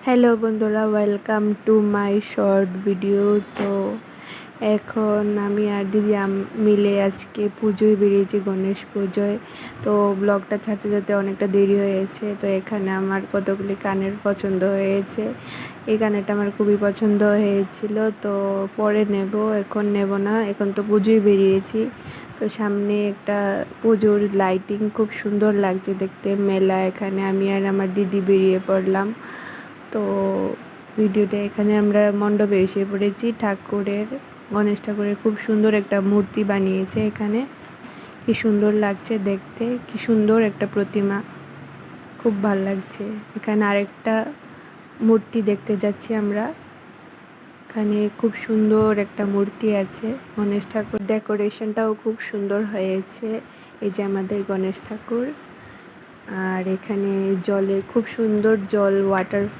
Hello বন্ধুরা, welcome to my short video. তো এখন আমি আর দিদি মিলে আজকে পুজোয় বেরিয়েছি, গণেশ পুজোয়। তো ব্লগটা ছাড়তে যেতে অনেকটা দেরি হয়েছে। তো এখানে আমার কতগুলি কানের পছন্দ হয়েছে। এই কানেরটা আমার খুবই পছন্দ হয়েছিল, তো পরে নেব, এখন নেব না, এখন তো পুজোয় বেরিয়েছি। তো সামনে একটা পুজোর লাইটিং খুব সুন্দর লাগছে দেখতে, মেলা। এখানে আমি আর আমার দিদি বেরিয়ে পড়লাম। তো ভিডিওটা এখানে আমরা মণ্ডপে এসে পড়েছি। গণেশ ঠাকুরের খুব সুন্দর একটা মূর্তি বানিয়েছে এখানে। কি সুন্দর লাগছে দেখতে, কি সুন্দর একটা প্রতিমা, খুব ভালো লাগছে। এখানে আরেকটা মূর্তি দেখতে যাচ্ছি আমরা। এখানে খুব সুন্দর একটা মূর্তি আছে গণেশ ঠাকুর। ডেকোরেশনটাও খুব সুন্দর হয়েছে। এই যে আমাদের গণেশ ঠাকুর। আর এখানে জলে খুব সুন্দর জল, ওয়াটার